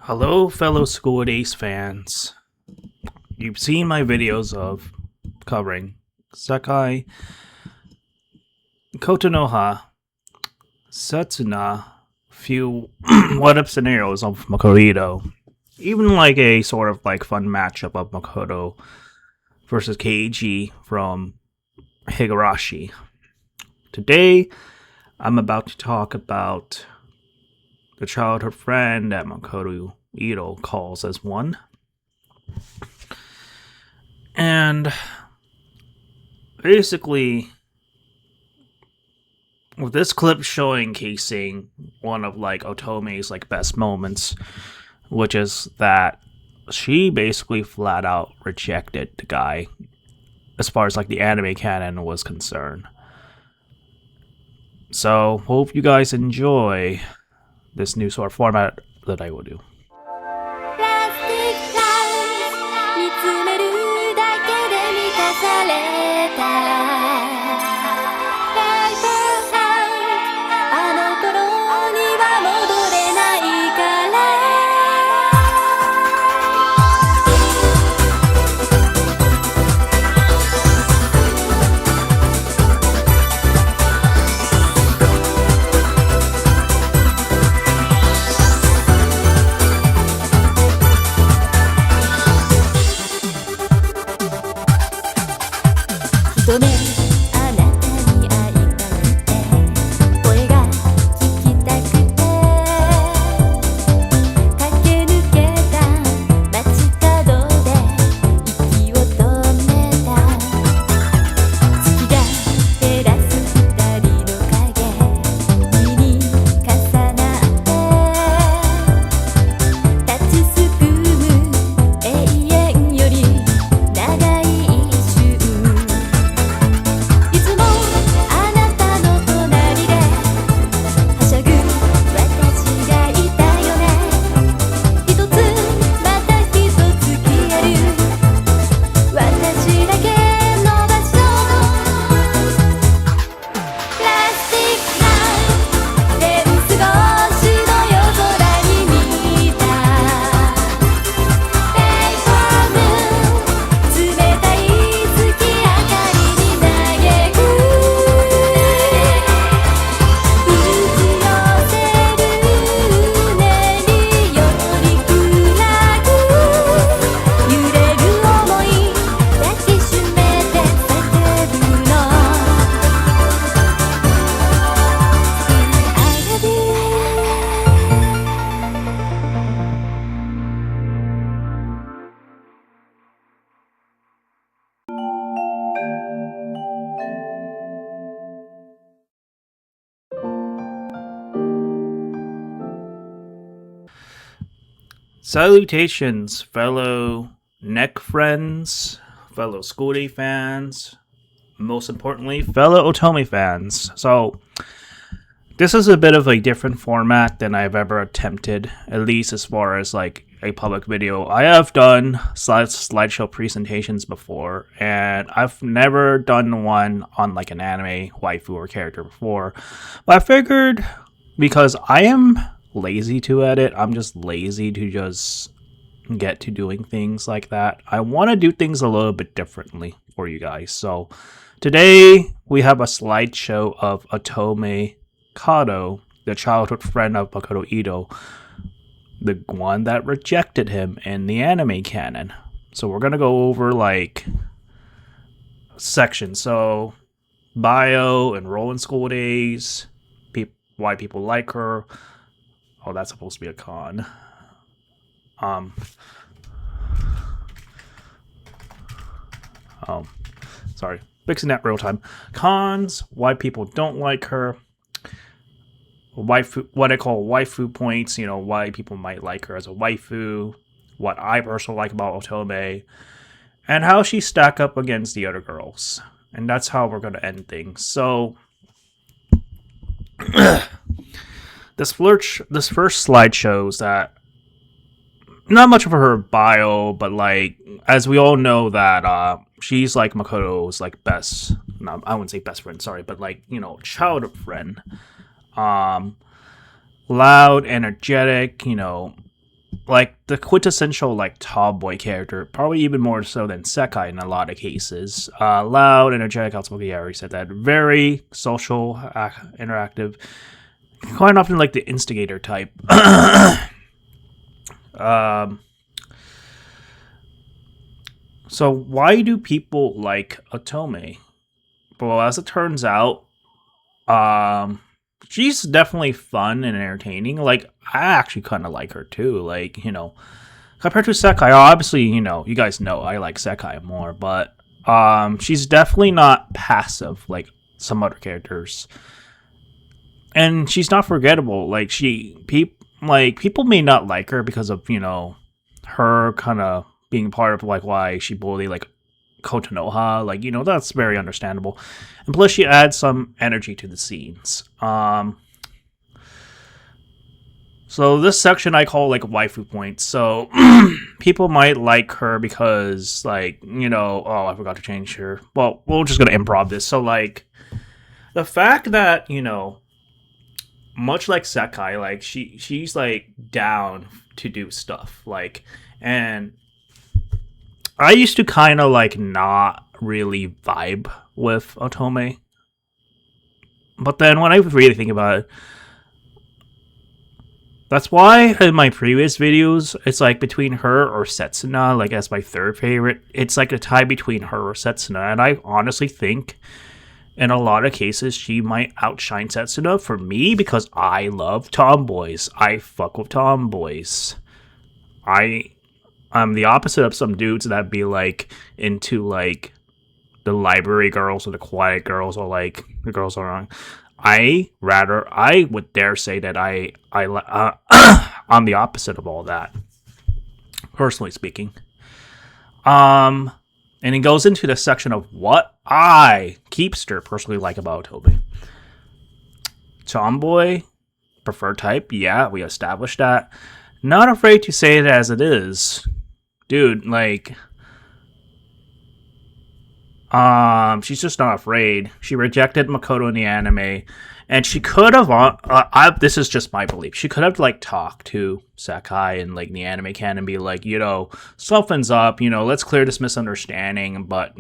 Hello, fellow School Days fans. You've seen my videos of covering Sekai, Kotonoha, Setsuna, few what-if scenarios of Makoto, even like a sort of like fun matchup of Makoto versus Keiji from Higurashi. Today, I'm about to talk about the childhood friend that Makoto Itou calls as one. And basically, with this clip showcasing one of like Otome's like best moments, which is that she basically flat out rejected the guy as far as like the anime canon was concerned. So hope you guys enjoy this new sort of format that I will do. Otome 'Salutations, fellow neck friends, fellow School Day fans, most importantly, fellow Otome fans. So, this is a bit of a different format than I've ever attempted, at least as far as like a public video. I have done slideshow presentations before, and I've never done one on like an anime waifu or character before. But I figured, because I am lazy to edit, I'm just lazy to just get to doing things like that. I want to do things a little bit differently for you guys. So today we have a slideshow of Otome Katou, the childhood friend of Makoto Itou, the one that rejected him in the anime canon. So we're gonna go over like sections. So bio, enroll in school days, why people like her. Oh, that's supposed to be a con. Sorry. Fixing that real time. Cons, why people don't like her. Waifu, what I call waifu points, you know, why people might like her as a waifu. What I personally like about Otome. And how she stack up against the other girls. And that's how we're going to end things. So This first slide shows that not much of her bio, but like as we all know that she's like Makoto's like best. No, I wouldn't say best friend. Sorry, but like, you know, childhood friend. Loud, energetic. You know, like the quintessential like tomboy character, probably even more so than Sekai in a lot of cases. Loud, energetic, outspoken. Yeah, I already said that. Very social, interactive. Quite often like the instigator type. um, so why do people like Otome? Well, as it turns out, she's definitely fun and entertaining. Like I actually kind of like her too. Like compared to Sekai, obviously you guys know I like Sekai more, but she's definitely not passive like some other characters, and she's not forgettable. Like people may not like her because of her kind of being part of like why she bullied like Kotonoha, like that's very understandable, and plus she adds some energy to the scenes. So this section I call like waifu points. So people might like her because like oh, I forgot to change her. Well, we're just gonna improv this. So like the fact that much like Sekai, like she's like down to do stuff like, and I used to kind of like not really vibe with Otome, but then when I really think about it, that's why in my previous videos it's like between her or Setsuna, like as my third favorite. It's like a tie between her or Setsuna, and I honestly think in a lot of cases she might outshine Setsuna for me because I love tomboys. I fuck with tomboys. I'm the opposite of some dudes that be like into like the library girls or the quiet girls or like the girls around. I would dare say that I'm the opposite of all that, personally speaking. And it goes into the section of what I, Keepster, personally like about Otome. Tomboy, preferred type, yeah, we established that. Not afraid to say it as it is. Dude, like, she's just not afraid. She rejected Makoto in the anime, and she could have. This is just my belief. She could have like talked to Sakai and like the anime canon and be like, something's up. Let's clear this misunderstanding. But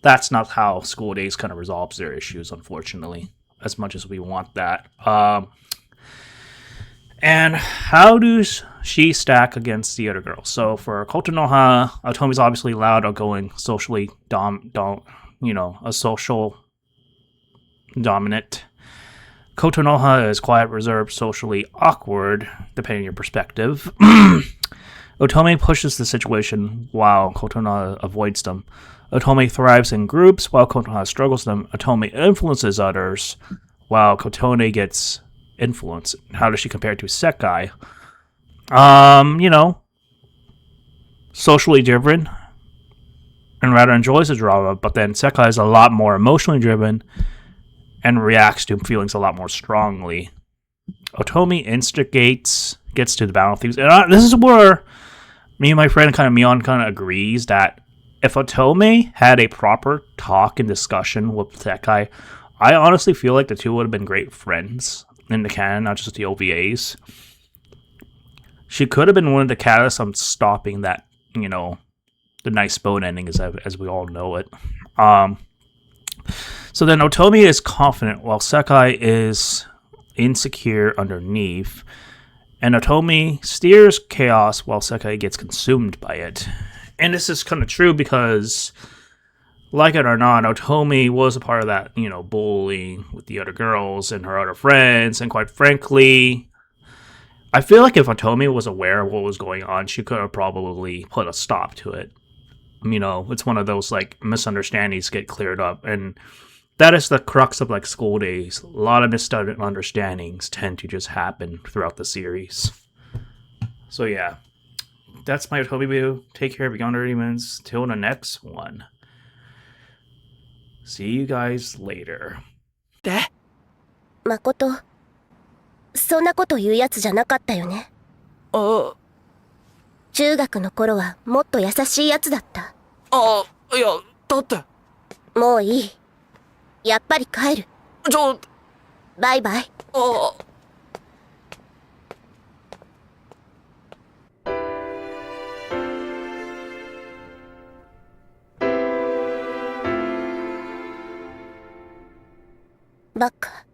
that's not how School Days kind of resolves their issues, unfortunately. As much as we want that. And how does she stack against the other girls? So for Kotonoha, Otome's obviously loud, outgoing, socially a social dominant. Kotonoha is quiet, reserved, socially awkward, depending on your perspective. Otome pushes the situation while Kotonoha avoids them. Otome thrives in groups while Kotonoha struggles them. Otome influences others while Kotone gets influence. How does she compare to Sekai? Socially driven and rather enjoys the drama, but then Sekai is a lot more emotionally driven and reacts to feelings a lot more strongly. Otome instigates, gets to the balance of things, and this is where me and my friend Mion agrees that if Otome had a proper talk and discussion with Sekai, I honestly feel like the two would have been great friends in the canon, not just the OVAs. She could have been one of the catalysts on stopping that, the nice boat ending as we all know it. So then Otome is confident while Sekai is insecure underneath. And Otome steers chaos while Sekai gets consumed by it. And this is kind of true because, like it or not, Otome was a part of that, bullying with the other girls and her other friends. And quite frankly, I feel like if Otome was aware of what was going on, she could have probably put a stop to it. It's one of those like misunderstandings get cleared up, and that is the crux of like School Days. A lot of misunderstandings tend to just happen throughout the series. So yeah, that's my Otome video. Take care, beyond 30 minutes. Till the next one. See you guys later. 誠、そんなこと言うやつじゃなかったよね。中学の頃はもっと優しいやつだった。いや、だって。もういい。やっぱり帰る。バイバイ。バカ。